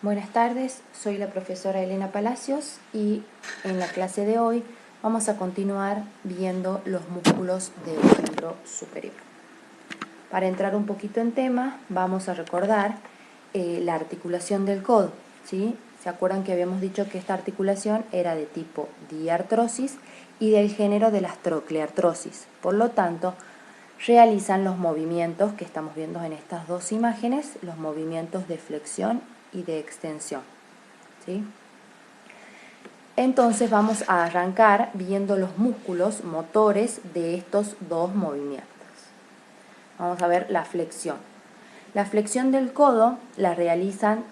Buenas tardes, soy la profesora Elena Palacios y en la clase de hoy vamos a continuar viendo los músculos del miembro superior. Para entrar un poquito en tema, vamos a recordar la articulación del codo, ¿sí? ¿Se acuerdan que habíamos dicho que esta articulación era de tipo diartrosis y del género de las trocleartrosis? Por lo tanto, realizan los movimientos que estamos viendo en estas dos imágenes, los movimientos de flexión y de extensión, ¿sí? Entonces vamos a arrancar viendo los músculos motores de estos dos movimientos. Vamos a ver la flexión. La flexión del codo la realizan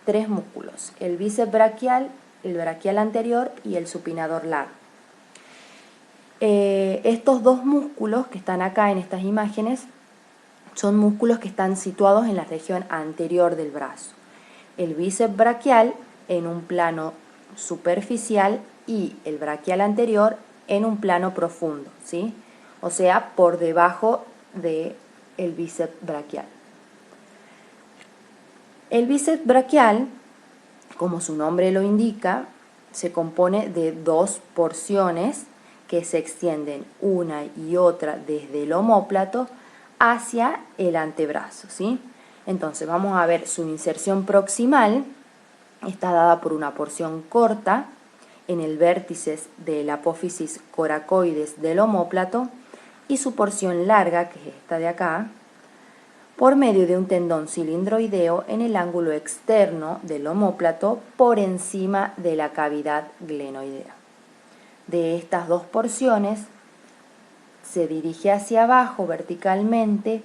tres músculos: el bíceps braquial, el braquial anterior y el supinador largo. Estos dos músculos que están acá en estas imágenes son músculos que están situados en la región anterior del brazo. El bíceps braquial en un plano superficial y el braquial anterior en un plano profundo, ¿sí? O sea, por debajo del bíceps braquial. El bíceps braquial, como su nombre lo indica, se compone de dos porciones que se extienden una y otra desde el omóplato hacia el antebrazo, ¿sí? Entonces vamos a ver su inserción proximal. Está dada por una porción corta en el vértice de la apófisis coracoides del omóplato y su porción larga, que es esta de acá, por medio de un tendón cilindroideo en el ángulo externo del omóplato por encima de la cavidad glenoidea. De estas dos porciones se dirige hacia abajo verticalmente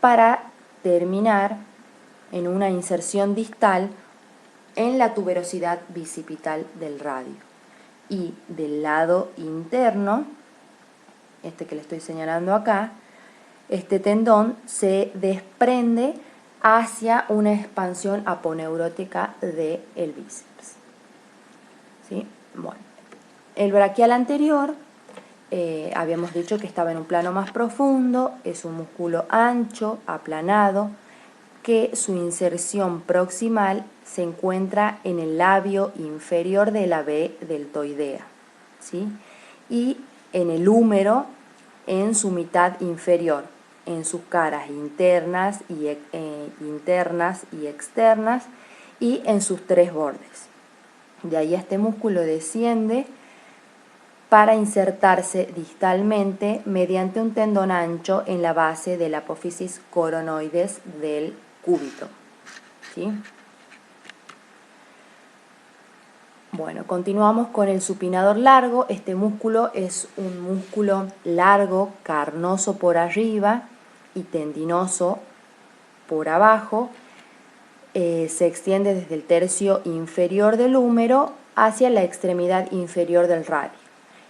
para terminar en una inserción distal en la tuberosidad bicipital del radio. Y del lado interno, este que le estoy señalando acá, este tendón se desprende hacia una expansión aponeurótica del bíceps, ¿sí? Bueno, el braquial anterior, habíamos dicho que estaba en un plano más profundo, es un músculo ancho, aplanado, que su inserción proximal se encuentra en el labio inferior de la B deltoidea, ¿sí? Y en el húmero en su mitad inferior, en sus caras internas y externas y en sus tres bordes. De ahí este músculo desciende para insertarse distalmente mediante un tendón ancho en la base de la apófisis coronoides del cúbito, ¿sí? Bueno, continuamos con el supinador largo. Este músculo es un músculo largo, carnoso por arriba y tendinoso por abajo. Se extiende desde el tercio inferior del húmero hacia la extremidad inferior del radio.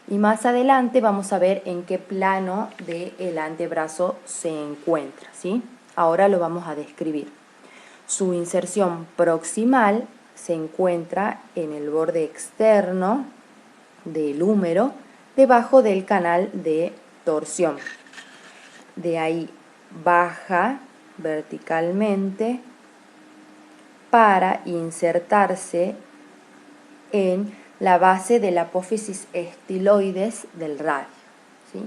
Y más adelante vamos a ver en qué plano del antebrazo se encuentra, ¿sí? Ahora lo vamos a describir. Su inserción proximal se encuentra en el borde externo del húmero, debajo del canal de torsión. De ahí baja verticalmente para insertarse en la base de la apófisis estiloides del radio, ¿sí?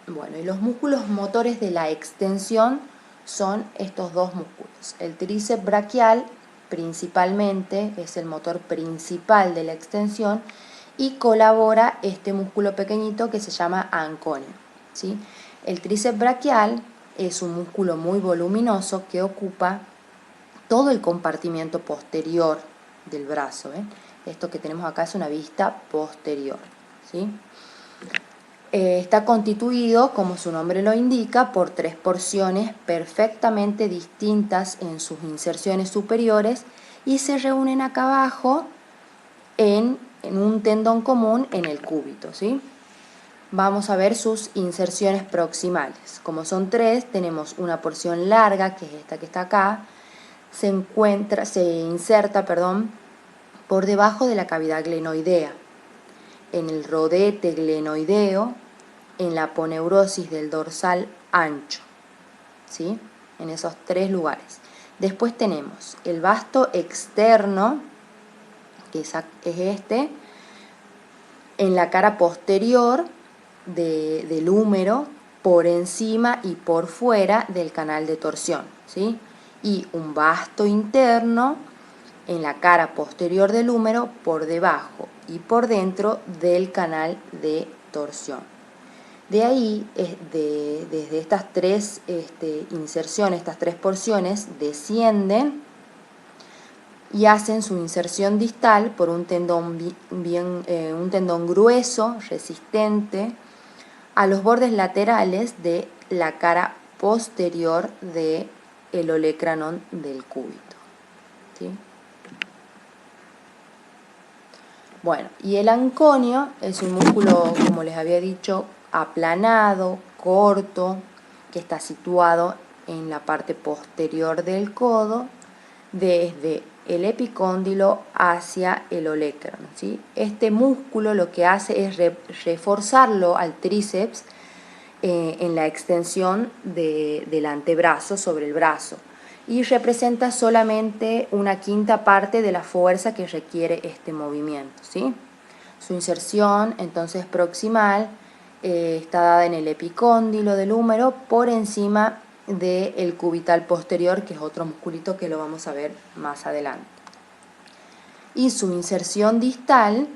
Bueno, y los músculos motores de la extensión son estos dos músculos. El tríceps braquial principalmente es el motor principal de la extensión y colabora este músculo pequeñito que se llama anconio, ¿sí? El tríceps braquial es un músculo muy voluminoso que ocupa todo el compartimiento posterior del brazo, ¿eh? Esto que tenemos acá es una vista posterior, ¿sí? Está constituido, como su nombre lo indica, por tres porciones perfectamente distintas en sus inserciones superiores y se reúnen acá abajo en un tendón común en el cúbito, ¿sí? Vamos a ver sus inserciones proximales. Como son tres, tenemos una porción larga, que es esta que está acá, se inserta por debajo de la cavidad glenoidea, en el rodete glenoideo, en la aponeurosis del dorsal ancho, ¿sí? en esos 3 lugares. Después tenemos el vasto externo, que es este, en la cara posterior del húmero, por encima y por fuera del canal de torsión, ¿sí? Y un vasto interno en la cara posterior del húmero, por debajo y por dentro del canal de torsión. De ahí, desde estas 3 inserciones, estas 3 porciones, descienden y hacen su inserción distal por un tendón, un tendón grueso, resistente, a los bordes laterales de la cara posterior del olecranon del cúbito, ¿sí? Bueno, y el anconio es un músculo, como les había dicho, aplanado, corto, que está situado en la parte posterior del codo, desde el epicóndilo hacia el olecranon, ¿sí? Este músculo lo que hace es reforzarlo al tríceps en la extensión del antebrazo sobre el brazo, y representa solamente una quinta parte de la fuerza que requiere este movimiento, ¿sí? Su inserción entonces proximal está dada en el epicóndilo del húmero, por encima del cubital posterior, que es otro musculito que lo vamos a ver más adelante. Y su inserción distal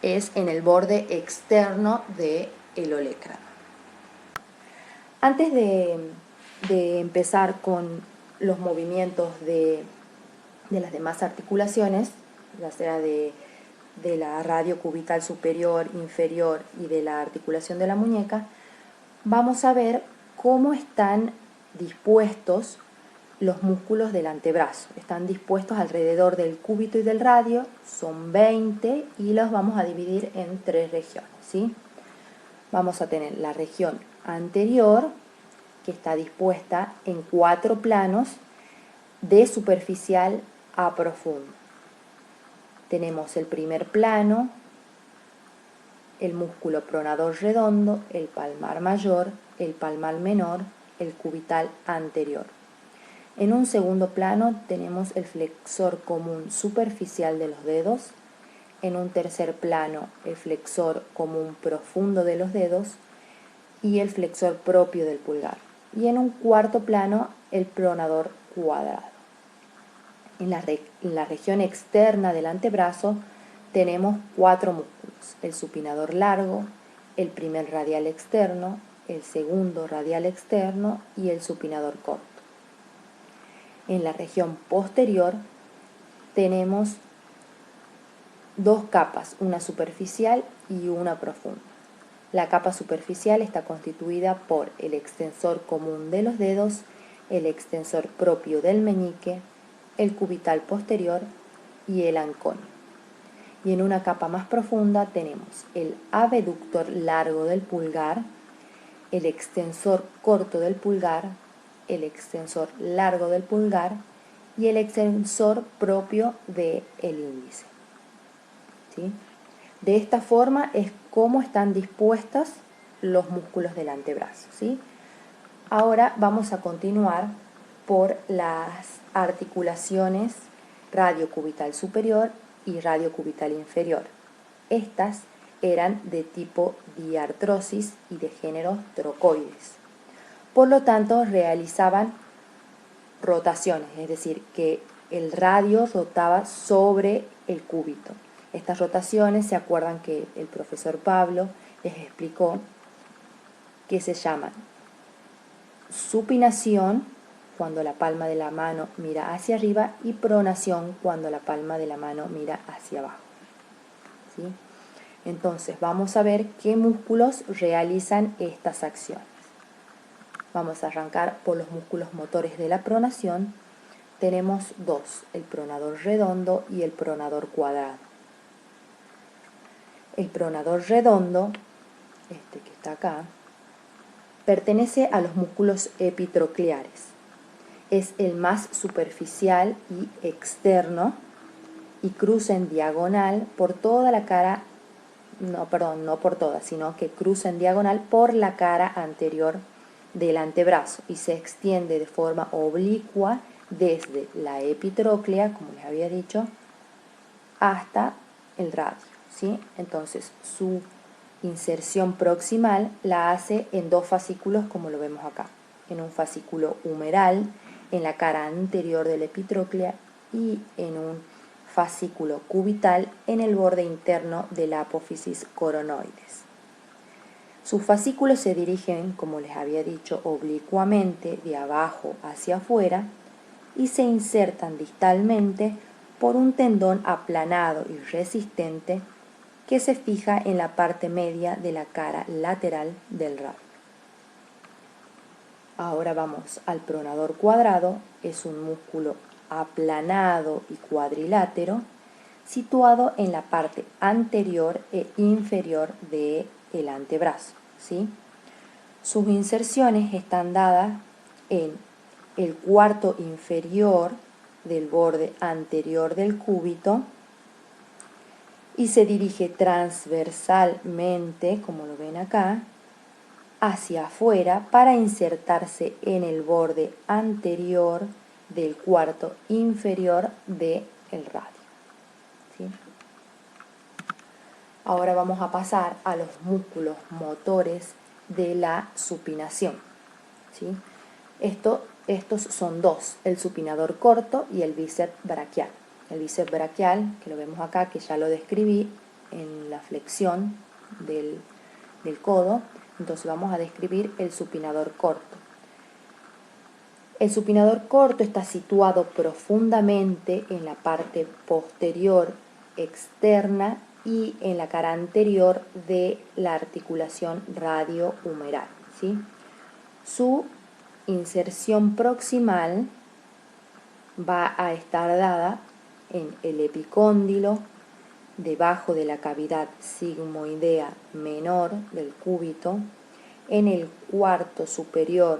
es en el borde externo del olecranon. Antes de empezar con los movimientos de las demás articulaciones, ya sea de la radio cubital superior, inferior y de la articulación de la muñeca, vamos a ver cómo están dispuestos los músculos del antebrazo. Están dispuestos alrededor del cúbito y del radio, son 20 y los vamos a dividir en 3 regiones, ¿sí? Vamos a tener la región anterior, que está dispuesta en 4 planos de superficial a profundo. Tenemos el primer plano, el músculo pronador redondo, el palmar mayor, el palmar menor, el cubital anterior. En un segundo plano tenemos el flexor común superficial de los dedos. En un tercer plano, el flexor común profundo de los dedos y el flexor propio del pulgar. Y en un cuarto plano, el pronador cuadrado. En la región externa del antebrazo tenemos 4 músculos: el supinador largo, el primer radial externo, el segundo radial externo y el supinador corto. En la región posterior tenemos 2 capas, una superficial y una profunda. La capa superficial está constituida por el extensor común de los dedos, el extensor propio del meñique, el cubital posterior y el anconio. Y en una capa más profunda tenemos el abductor largo del pulgar, el extensor corto del pulgar, el extensor largo del pulgar y el extensor propio del índice, ¿sí? De esta forma es como están dispuestos los músculos del antebrazo, ¿sí? Ahora vamos a continuar por las articulaciones radiocubital superior y radiocubital inferior. Estas eran de tipo diartrosis y de género trocoides. Por lo tanto, realizaban rotaciones, es decir, que el radio rotaba sobre el cúbito. Estas rotaciones, se acuerdan que el profesor Pablo les explicó que se llaman supinación, cuando la palma de la mano mira hacia arriba, y pronación, cuando la palma de la mano mira hacia abajo, ¿sí? Entonces vamos a ver qué músculos realizan estas acciones. Vamos a arrancar por los músculos motores de la pronación. Tenemos 2, el pronador redondo y el pronador cuadrado. El pronador redondo, este que está acá, pertenece a los músculos epitrocleares. Es el más superficial y externo y cruza en diagonal por toda la cara, no por toda, sino que cruza en diagonal por la cara anterior del antebrazo y se extiende de forma oblicua desde la epitróclea, como les había dicho, hasta el radio, ¿sí? Entonces su inserción proximal la hace en dos fascículos, como lo vemos acá, en un fascículo humeral en la cara anterior de la epitróclea y en un fascículo cubital en el borde interno de la apófisis coronoides. Sus fascículos se dirigen, como les había dicho, oblicuamente de abajo hacia afuera y se insertan distalmente por un tendón aplanado y resistente que se fija en la parte media de la cara lateral del radio. Ahora vamos al pronador cuadrado. Es un músculo aplanado y cuadrilátero situado en la parte anterior e inferior del antebrazo, ¿sí? Sus inserciones están dadas en el cuarto inferior del borde anterior del cúbito y se dirige transversalmente, como lo ven acá, hacia afuera para insertarse en el borde anterior del cuarto inferior del radio, ¿sí? Ahora vamos a pasar a los músculos motores de la supinación, ¿sí? Estos son dos, el supinador corto y el bíceps braquial. El bíceps braquial, que lo vemos acá, que ya lo describí en la flexión del codo. Entonces vamos a describir el supinador corto. El supinador corto está situado profundamente en la parte posterior externa y en la cara anterior de la articulación radiohumeral, ¿sí? Su inserción proximal va a estar dada en el epicóndilo, debajo de la cavidad sigmoidea menor del cúbito, en el cuarto superior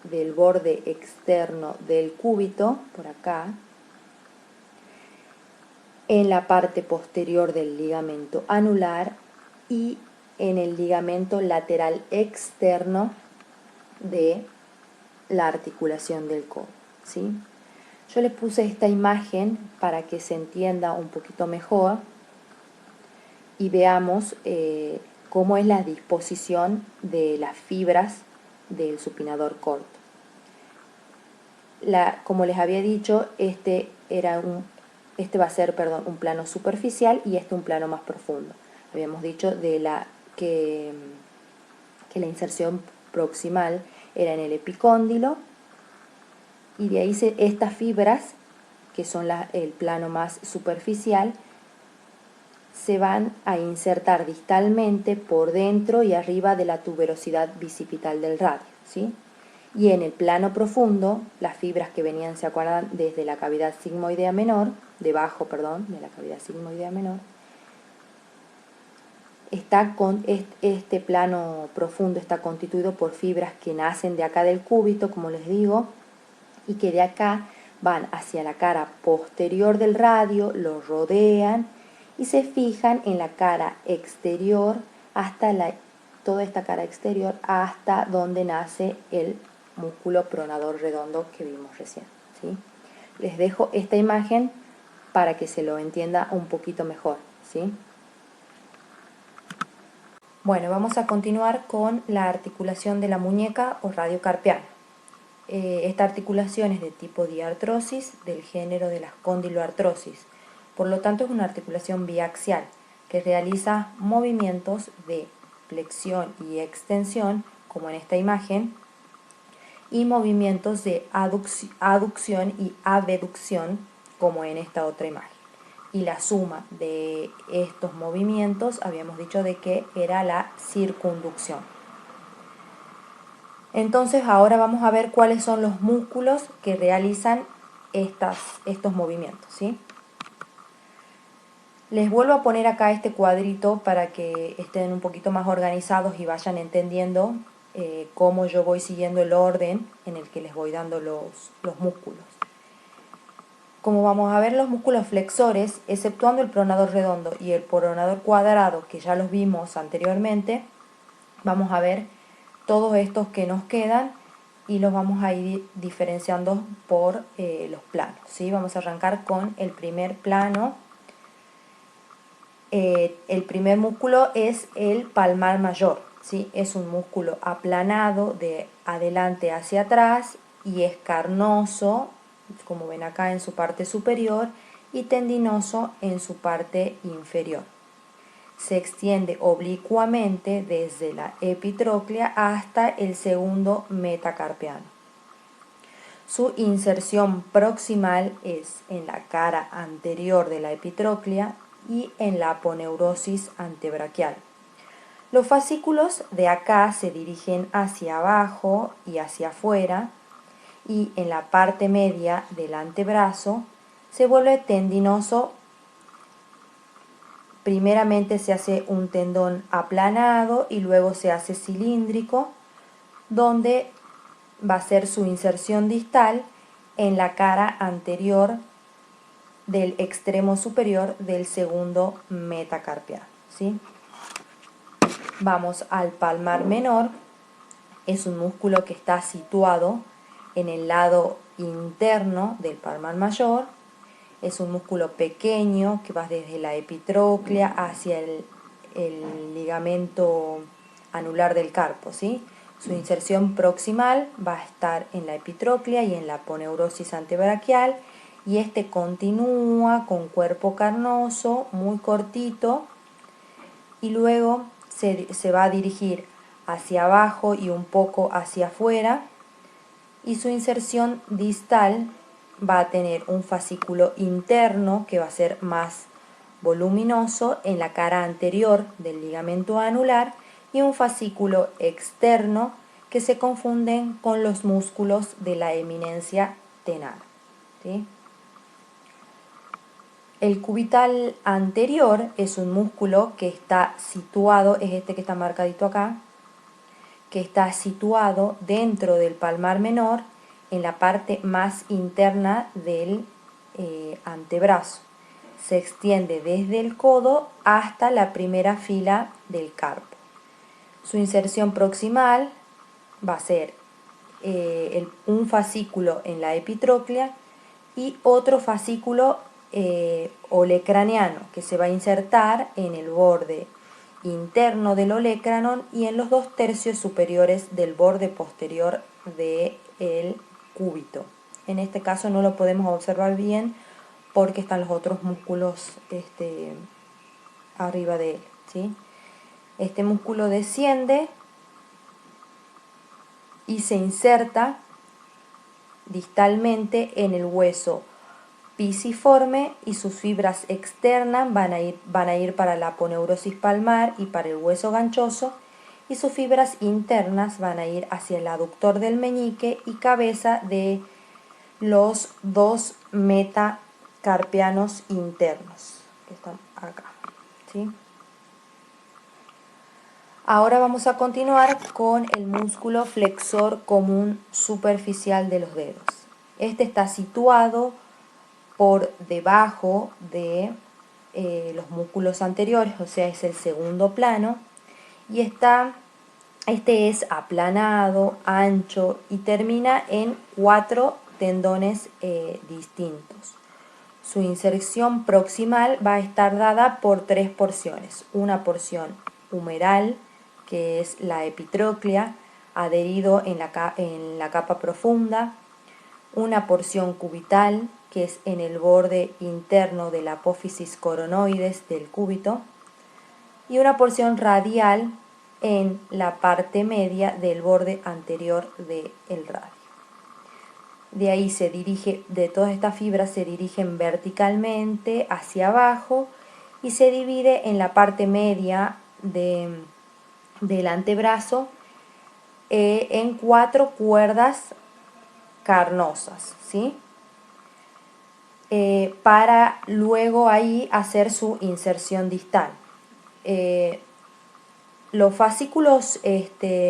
del borde externo del cúbito, por acá, en la parte posterior del ligamento anular y en el ligamento lateral externo de la articulación del codo, ¿sí? Yo les puse esta imagen para que se entienda un poquito mejor y veamos cómo es la disposición de las fibras del supinador corto. Como les había dicho, este va a ser un plano superficial y un plano más profundo. Habíamos dicho que la inserción proximal era en el epicóndilo y de ahí estas fibras, que son el plano más superficial, se van a insertar distalmente por dentro y arriba de la tuberosidad bicipital del radio, ¿sí? Y en el plano profundo, las fibras que venían, ¿se acuerdan?, desde la cavidad sigmoidea menor, debajo, perdón, de la cavidad sigmoidea menor, este plano profundo está constituido por fibras que nacen de acá del cúbito, como les digo, y que de acá van hacia la cara posterior del radio, lo rodean y se fijan en la cara exterior toda esta cara exterior hasta donde nace el músculo pronador redondo que vimos recién, ¿sí? Les dejo esta imagen para que se lo entienda un poquito mejor, ¿sí? Bueno, vamos a continuar con la articulación de la muñeca o radiocarpiana. Esta articulación es de tipo diartrosis del género de las condiloartrosis. Por lo tanto, es una articulación biaxial que realiza movimientos de flexión y extensión, como en esta imagen, y movimientos de aducción y abducción, como en esta otra imagen. Y la suma de estos movimientos, habíamos dicho de que era la circunducción. Entonces ahora vamos a ver cuáles son los músculos que realizan estos movimientos, ¿sí? Les vuelvo a poner acá este cuadrito para que estén un poquito más organizados y vayan entendiendo cómo yo voy siguiendo el orden en el que les voy dando los músculos. Como vamos a ver, los músculos flexores, exceptuando el pronador redondo y el pronador cuadrado, que ya los vimos anteriormente, vamos a ver todos estos que nos quedan y los vamos a ir diferenciando por los planos, ¿sí? Vamos a arrancar con el primer plano. El primer músculo es el palmar mayor, ¿sí? Es un músculo aplanado de adelante hacia atrás y es carnoso, como ven acá, en su parte superior, y tendinoso en su parte inferior. Se extiende oblicuamente desde la epitróclea hasta el segundo metacarpiano. Su inserción proximal es en la cara anterior de la epitróclea y en la aponeurosis antebraquial. Los fascículos de acá se dirigen hacia abajo y hacia afuera, y en la parte media del antebrazo se vuelve tendinoso. Primeramente se hace un tendón aplanado y luego se hace cilíndrico, donde va a ser su inserción distal en la cara anterior del extremo superior del segundo metacarpiano, ¿sí? Vamos al palmar menor. Es un músculo que está situado en el lado interno del palmar mayor. Es un músculo pequeño que va desde la epitróclea hacia el ligamento anular del carpo, ¿sí? Su inserción proximal va a estar en la epitróclea y en la aponeurosis antebraquial, y este continúa con cuerpo carnoso, muy cortito, y luego se va a dirigir hacia abajo y un poco hacia afuera, y su inserción distal va a tener un fascículo interno que va a ser más voluminoso en la cara anterior del ligamento anular, y un fascículo externo que se confunden con los músculos de la eminencia tenar, ¿sí? El cubital anterior es un músculo que está situado, es este que está marcadito acá, que está situado dentro del palmar menor en la parte más interna del antebrazo. Se extiende desde el codo hasta la primera fila del carpo. Su inserción proximal va a ser un fascículo en la epitróclea y otro fascículo olecraniano que se va a insertar en el borde interno del olecranon y en los 2/3 superiores del borde posterior del cúbito. En este caso no lo podemos observar bien porque están los otros músculos arriba de él, ¿sí? Este músculo desciende y se inserta distalmente en el hueso pisiforme, y sus fibras externas van a ir para la aponeurosis palmar y para el hueso ganchoso, y sus fibras internas van a ir hacia el aductor del meñique y cabeza de los dos metacarpianos internos que están acá, ¿sí? Ahora vamos a continuar con el músculo flexor común superficial de los dedos. Este está situado por debajo de los músculos anteriores, o sea, es el segundo plano, y este es aplanado, ancho y termina en 4 tendones distintos. Su inserción proximal va a estar dada por 3 porciones: una porción humeral, que es la epitróclea, adherido en la capa profunda; una porción cubital, que es en el borde interno de la apófisis coronoides del cúbito; y una porción radial en la parte media del borde anterior del radio. De ahí de todas estas fibras se dirigen verticalmente hacia abajo y se divide en la parte media del antebrazo en 4 cuerdas carnosas, ¿sí? Para luego ahí hacer su inserción distal. Los fascículos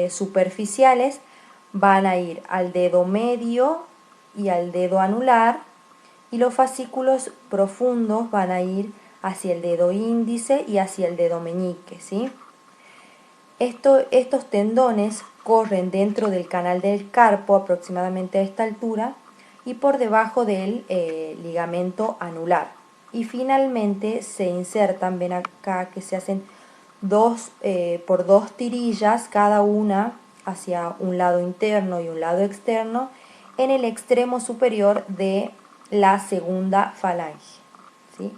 superficiales van a ir al dedo medio y al dedo anular, y los fascículos profundos van a ir hacia el dedo índice y hacia el dedo meñique, ¿sí? Estos tendones corren dentro del canal del carpo aproximadamente a esta altura y por debajo del ligamento anular. Y finalmente se insertan, ven acá que se hacen por dos tirillas, cada una hacia un lado interno y un lado externo, en el extremo superior de la segunda falange, ¿sí?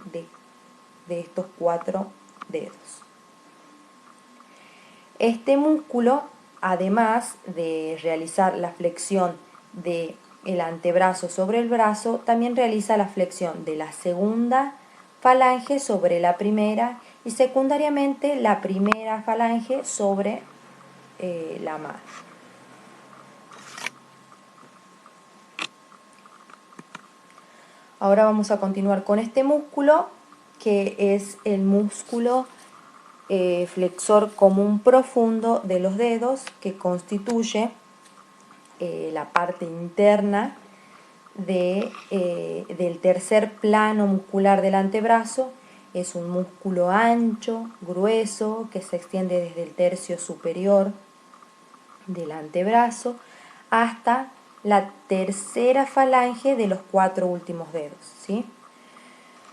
de estos 4 dedos. Este músculo, además de realizar la flexión del antebrazo sobre el brazo, también realiza la flexión de la segunda falange sobre la primera y secundariamente la primera falange sobre la mano. Ahora vamos a continuar con este músculo, que es el músculo flexor común profundo de los dedos, que constituye la parte interna del tercer plano muscular del antebrazo. Es un músculo ancho, grueso, que se extiende desde el tercio superior del antebrazo hasta la tercera falange de los 4 últimos dedos, ¿sí?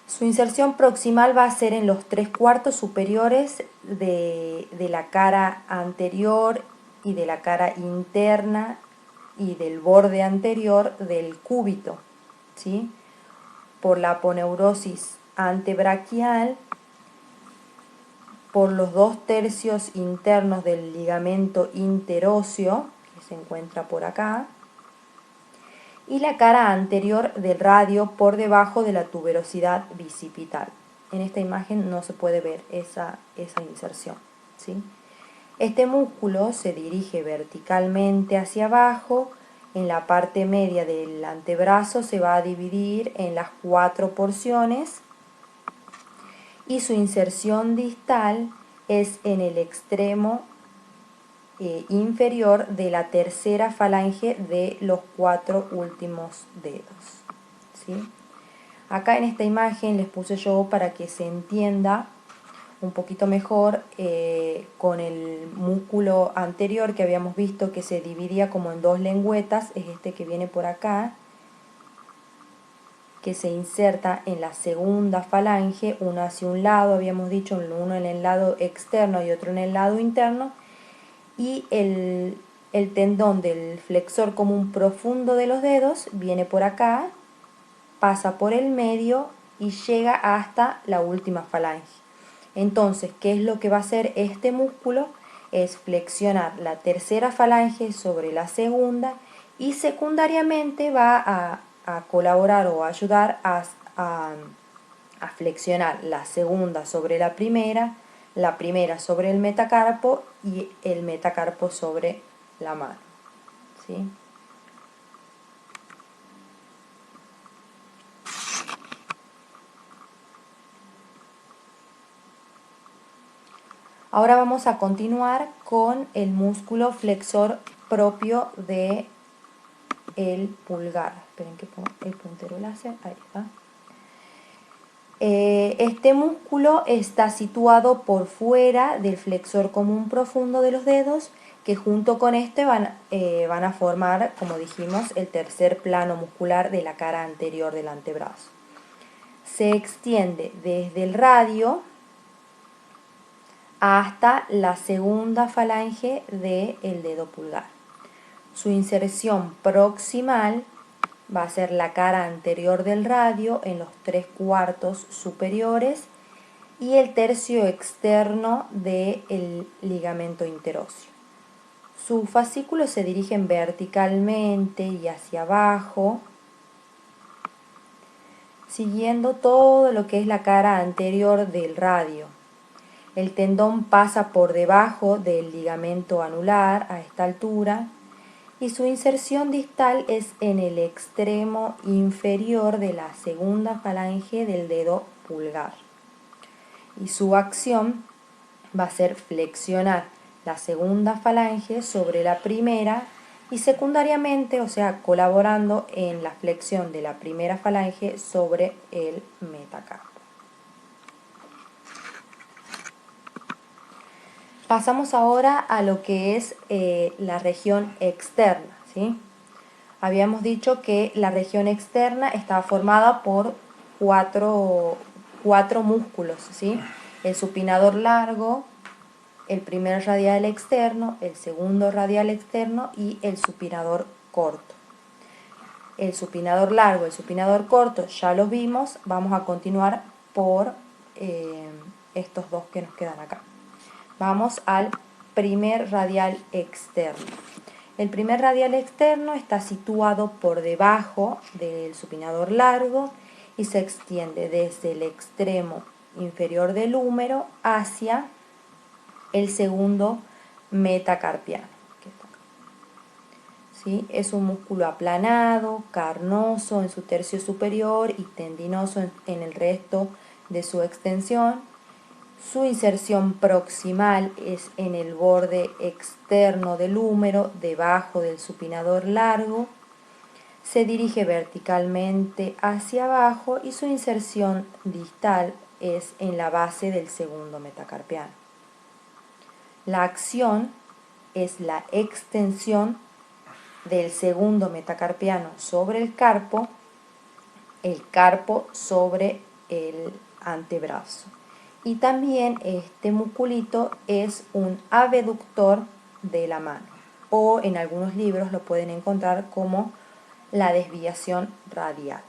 Su inserción proximal va a ser en los 3/4 superiores de la cara anterior y de la cara interna y del borde anterior del cúbito, ¿sí? Por la aponeurosis antebraquial, por los 2/3 internos del ligamento interóseo, que se encuentra por acá, y la cara anterior del radio por debajo de la tuberosidad bicipital. En esta imagen no se puede ver esa inserción, ¿sí? Este músculo se dirige verticalmente hacia abajo. En la parte media del antebrazo se va a dividir en las 4 porciones y su inserción distal es en el extremo inferior de la tercera falange de los 4 últimos dedos, ¿sí? Acá en esta imagen les puse yo para que se entienda un poquito mejor con el músculo anterior que habíamos visto que se dividía como en 2 lengüetas, es este que viene por acá, que se inserta en la segunda falange, uno hacia un lado, habíamos dicho, uno en el lado externo y otro en el lado interno, y el tendón del flexor común profundo de los dedos viene por acá, pasa por el medio y llega hasta la última falange. Entonces, ¿qué es lo que va a hacer este músculo? Es flexionar la tercera falange sobre la segunda y secundariamente va a colaborar o a ayudar a flexionar la segunda sobre la primera sobre el metacarpo y el metacarpo sobre la mano, ¿sí? Ahora vamos a continuar con el músculo flexor propio de el pulgar. Esperen que pongo el puntero láser, ahí está. Este músculo está situado por fuera del flexor común profundo de los dedos, que junto con este van a formar, como dijimos, el tercer plano muscular de la cara anterior del antebrazo. Se extiende desde el radio hasta la segunda falange del dedo pulgar. Su inserción proximal va a ser la cara anterior del radio en los 3/4 superiores y el tercio externo del ligamento interóseo. Sus fascículos se dirigen verticalmente y hacia abajo, siguiendo todo lo que es la cara anterior del radio. El tendón pasa por debajo del ligamento anular a esta altura y su inserción distal es en el extremo inferior de la segunda falange del dedo pulgar. Y su acción va a ser flexionar la segunda falange sobre la primera y secundariamente, o sea, colaborando en la flexión de la primera falange sobre el metacarpo. Pasamos ahora a lo que es la región externa, ¿sí? Habíamos dicho que la región externa estaba formada por cuatro músculos, ¿sí? El supinador largo, el primer radial externo, el segundo radial externo y el supinador corto. El supinador largo, el supinador corto, ya los vimos, vamos a continuar por estos dos que nos quedan acá. Vamos al primer radial externo. El primer radial externo está situado por debajo del supinador largo y se extiende desde el extremo inferior del húmero hacia el segundo metacarpiano. ¿Sí? Es un músculo aplanado, carnoso en su tercio superior y tendinoso en el resto de su extensión. Su inserción proximal es en el borde externo del húmero, debajo del supinador largo. Se dirige verticalmente hacia abajo y su inserción distal es en la base del segundo metacarpiano. La acción es la extensión del segundo metacarpiano sobre el carpo sobre el antebrazo. Y también este musculito es un abductor de la mano, o en algunos libros lo pueden encontrar como la desviación radial.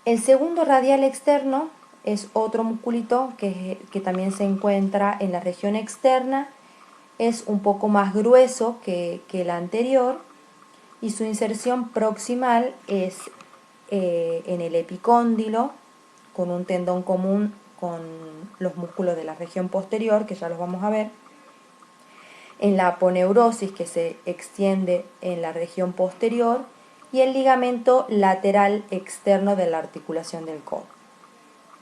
El segundo radial externo es otro musculito que también se encuentra en la región externa. Es un poco más grueso que el anterior y su inserción proximal es en el epicóndilo, con un tendón común con los músculos de la región posterior, que ya los vamos a ver, en la aponeurosis, que se extiende en la región posterior, y el ligamento lateral externo de la articulación del codo.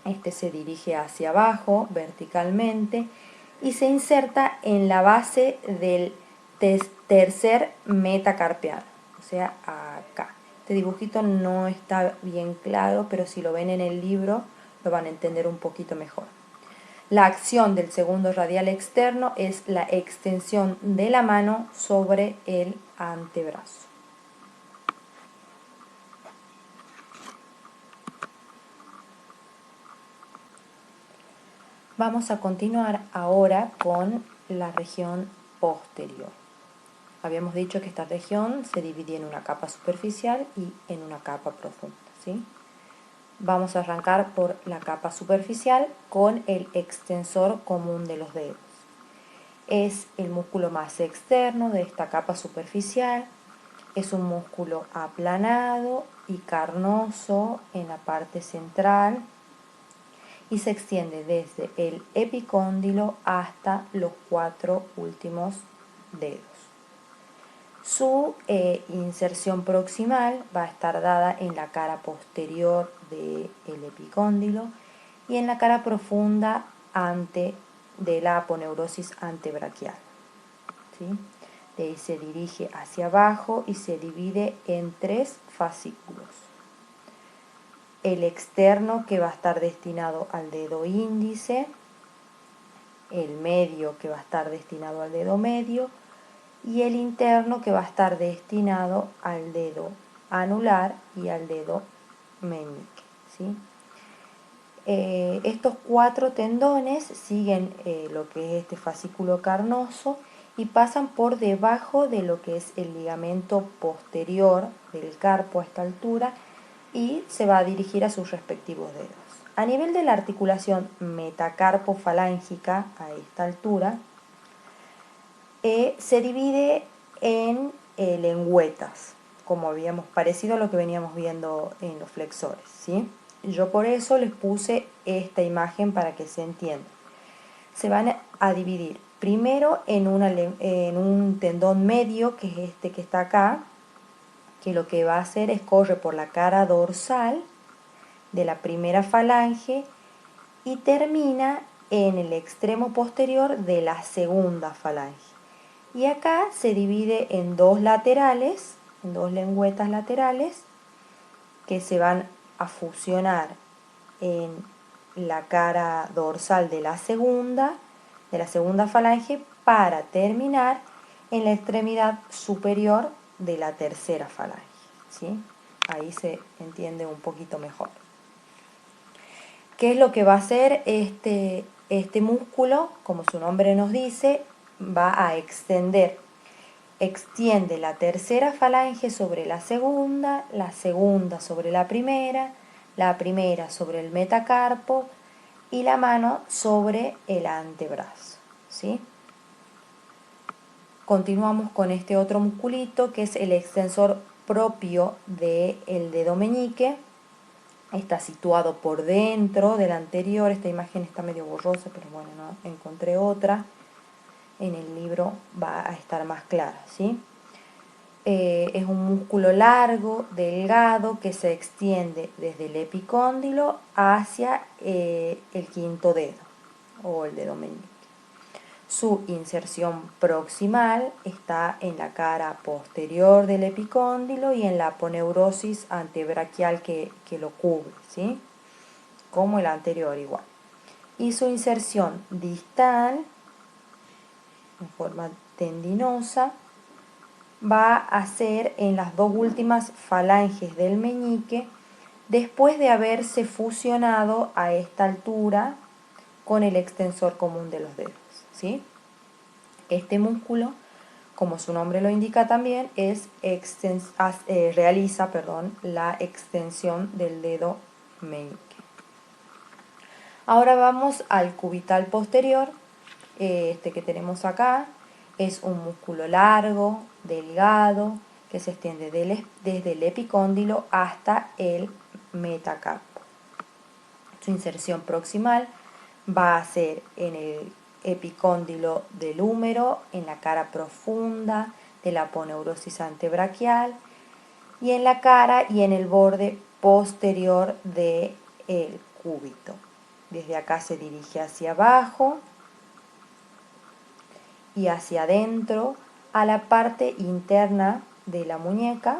Este se dirige hacia abajo verticalmente y se inserta en la base del tercer metacarpiano, o sea, acá. Este dibujito no está bien claro, pero si lo ven en el libro lo van a entender un poquito mejor. La acción del segundo radial externo es la extensión de la mano sobre el antebrazo. Vamos a continuar ahora con la región posterior. Habíamos dicho que esta región se divide en una capa superficial y en una capa profunda, ¿sí? Vamos a arrancar por la capa superficial con el extensor común de los dedos. Es el músculo más externo de esta capa superficial. Es un músculo aplanado y carnoso en la parte central y se extiende desde el epicóndilo hasta los 4 últimos dedos. Su inserción proximal va a estar dada en la cara posterior del epicóndilo y en la cara profunda de la aponeurosis antebraquial, ¿sí? De ahí se dirige hacia abajo y se divide en 3 fascículos. El externo, que va a estar destinado al dedo índice, el medio, que va a estar destinado al dedo medio, y el interno, que va a estar destinado al dedo anular y al dedo meñique, ¿sí? Estos 4 tendones siguen lo que es este fascículo carnoso y pasan por debajo de lo que es el ligamento posterior del carpo a esta altura y se va a dirigir a sus respectivos dedos. A nivel de la articulación metacarpofalángica a esta altura, se divide en lengüetas, como habíamos parecido a lo que veníamos viendo en los flexores, ¿sí? Yo por eso les puse esta imagen para que se entienda. Se van a dividir primero en un tendón medio, que es este que está acá, que lo que va a hacer es correr por la cara dorsal de la primera falange y termina en el extremo posterior de la segunda falange. Y acá se divide en 2 laterales, en 2 lengüetas laterales, que se van a fusionar en la cara dorsal de la segunda de la segunda falange para terminar en la extremidad superior de la tercera falange, ¿sí? Ahí se entiende un poquito mejor. ¿Qué es lo que va a hacer este músculo? Como su nombre nos dice, va a extender. Extiende la tercera falange sobre la segunda sobre la primera sobre el metacarpo y la mano sobre el antebrazo, ¿sí? Continuamos con este otro musculito que es el extensor propio del dedo meñique. Está situado por dentro del anterior. Esta imagen está medio borrosa, pero bueno, no encontré otra. En el libro va a estar más clara, ¿sí? Es un músculo largo, delgado, que se extiende desde el epicóndilo hacia el quinto dedo, o el dedo meñique. Su inserción proximal está en la cara posterior del epicóndilo y en la aponeurosis antebraquial que lo cubre, ¿sí? Como el anterior igual. Y su inserción distal, en forma tendinosa, va a ser en las dos últimas falanges del meñique después de haberse fusionado a esta altura con el extensor común de los dedos, ¿sí? Este músculo, como su nombre lo indica también, realiza la extensión del dedo meñique. Ahora vamos al cubital posterior, este que tenemos acá. Es un músculo largo, delgado, que se extiende desde el epicóndilo hasta el metacarpo. Su inserción proximal va a ser en el epicóndilo del húmero, en la cara profunda de la aponeurosis antebraquial y en la cara y en el borde posterior del cúbito. Desde acá se dirige hacia abajo y hacia adentro a la parte interna de la muñeca,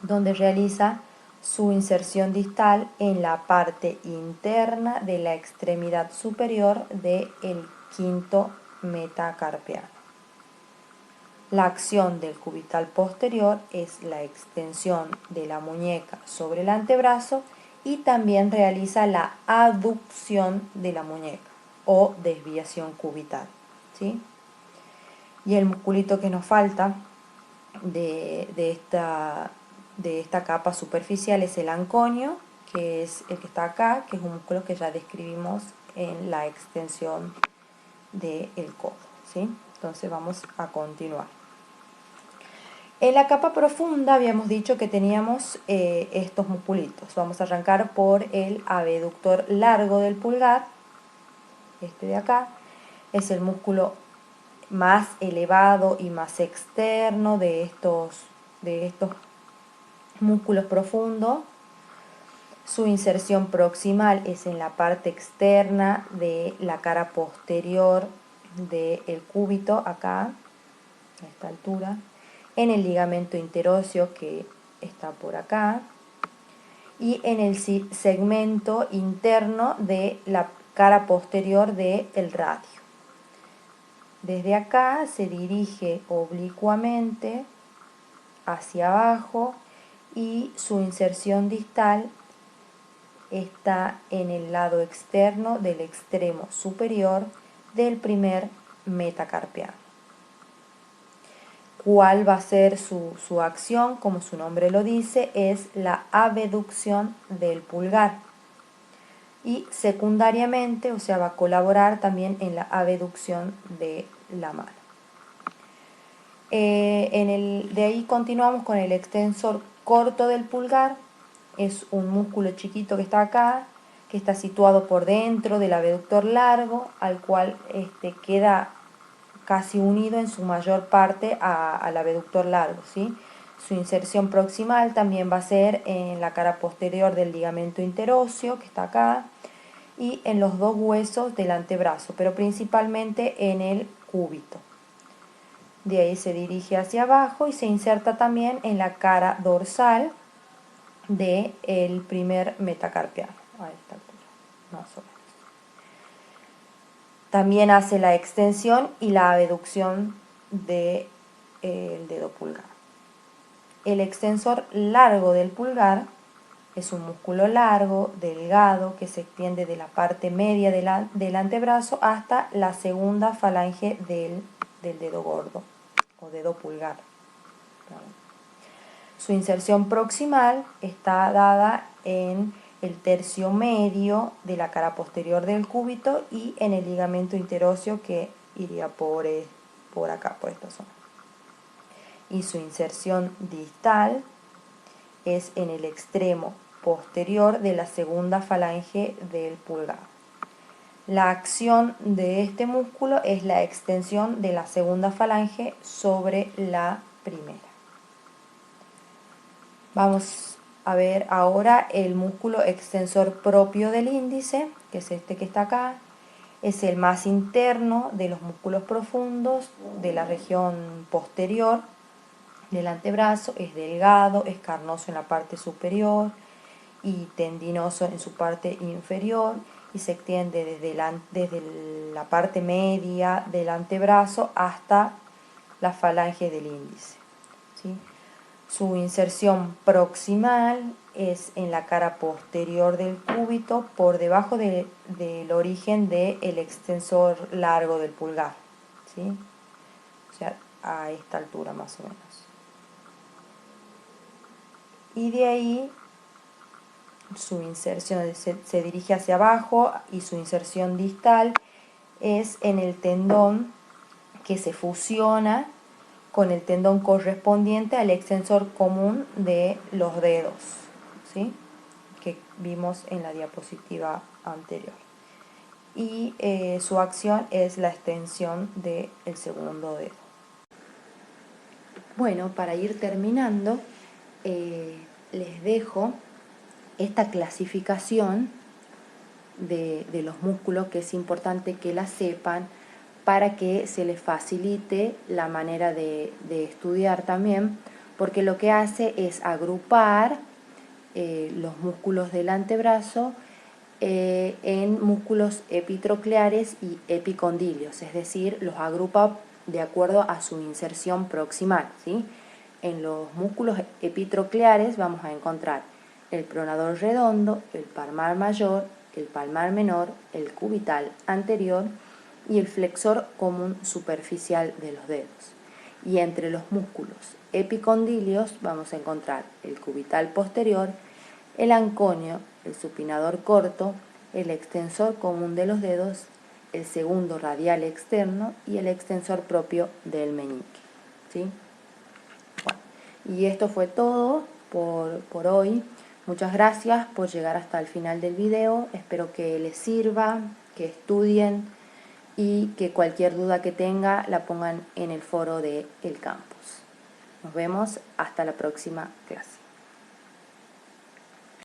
donde realiza su inserción distal en la parte interna de la extremidad superior del quinto metacarpiano. La acción del cubital posterior es la extensión de la muñeca sobre el antebrazo y también realiza la aducción de la muñeca o desviación cubital, ¿sí? Y el musculito que nos falta de esta capa superficial es el anconio, que es el que está acá, que es un músculo que ya describimos en la extensión del codo, ¿sí? Entonces vamos a continuar. En la capa profunda habíamos dicho que teníamos estos musculitos. Vamos a arrancar por el abductor largo del pulgar. Este de acá es el músculo más elevado y más externo de estos músculos profundos. Su inserción proximal es en la parte externa de la cara posterior del cúbito, acá, a esta altura, en el ligamento interóseo que está por acá, y en el segmento interno de la cara posterior del radio. Desde acá se dirige oblicuamente hacia abajo y su inserción distal está en el lado externo del extremo superior del primer metacarpiano. ¿Cuál va a ser su acción? Como su nombre lo dice, es la abducción del pulgar. Y secundariamente, o sea, va a colaborar también en la abducción de la mano. De ahí continuamos con el extensor corto del pulgar. Es un músculo chiquito que está acá, que está situado por dentro del abductor largo, al cual queda casi unido en su mayor parte al abductor largo, ¿sí? Su inserción proximal también va a ser en la cara posterior del ligamento interóseo, que está acá, y en los dos huesos del antebrazo, pero principalmente en el cúbito. De ahí se dirige hacia abajo y se inserta también en la cara dorsal del primer metacarpiano, a esta altura, más o menos. También hace la extensión y la abducción del dedo pulgar. El extensor largo del pulgar es un músculo largo, delgado, que se extiende de la parte media del antebrazo hasta la segunda falange del dedo gordo o dedo pulgar. Su inserción proximal está dada en el tercio medio de la cara posterior del cúbito y en el ligamento interóseo que iría por acá, por esta zona. Y su inserción distal es en el extremo posterior de la segunda falange del pulgar. La acción de este músculo es la extensión de la segunda falange sobre la primera. Vamos a ver ahora el músculo extensor propio del índice, que es este que está acá. Es el más interno de los músculos profundos de la región posterior del antebrazo. Es delgado, es carnoso en la parte superior y tendinoso en su parte inferior y se extiende desde la parte media del antebrazo hasta la falange del índice, ¿sí? Su inserción proximal es en la cara posterior del cúbito, por debajo del origen del extensor largo del pulgar, ¿sí? O sea, a esta altura más o menos. Y de ahí su inserción se dirige hacia abajo y su inserción distal es en el tendón que se fusiona con el tendón correspondiente al extensor común de los dedos, ¿sí? Que vimos en la diapositiva anterior. Y su acción es la extensión del segundo dedo. Bueno, para ir terminando, les dejo esta clasificación de los músculos, que es importante que la sepan para que se les facilite la manera de estudiar también, porque lo que hace es agrupar los músculos del antebrazo en músculos epitrocleares y epicondilios, es decir, los agrupa de acuerdo a su inserción proximal, ¿sí? En los músculos epitrocleares vamos a encontrar el pronador redondo, el palmar mayor, el palmar menor, el cubital anterior y el flexor común superficial de los dedos. Y entre los músculos epicondilios vamos a encontrar el cubital posterior, el anconio, el supinador corto, el extensor común de los dedos, el segundo radial externo y el extensor propio del meñique, ¿sí? Bueno, y esto fue todo por hoy. Muchas gracias por llegar hasta el final del video. Espero que les sirva, que estudien y que cualquier duda que tenga la pongan en el foro del campus. Nos vemos hasta la próxima clase.